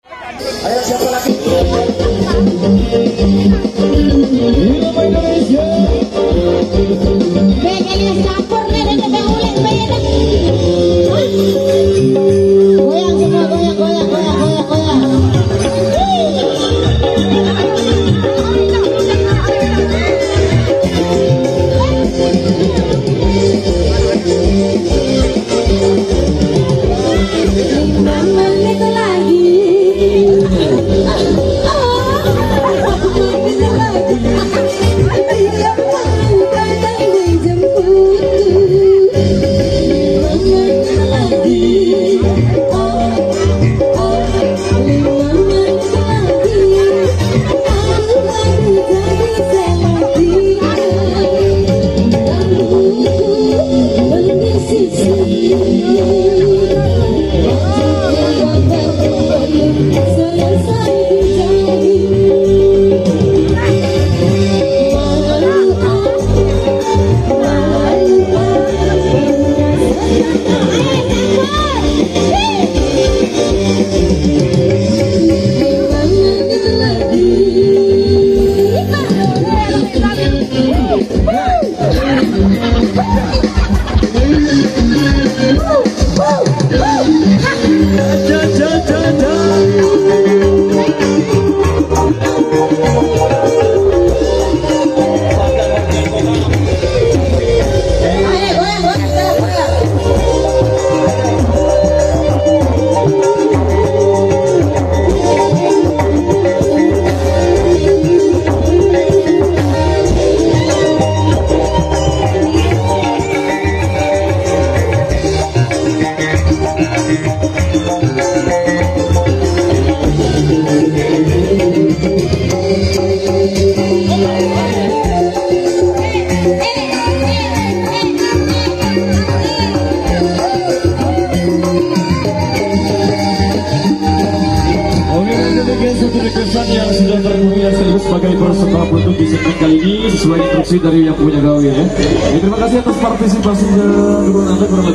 Ayo siapa lagi? Indonesia. Pengennya campur nih dan uling beda. Goyang semua, goyang, goyang, goyang, goyang, goyang. Kesan yang sudah terrealisasi sebagai peserta untuk di segmen kali ini sesuai instruksi dari yang punya gawe ya. Terima kasih atas partisipasinya. Anda kurang lebih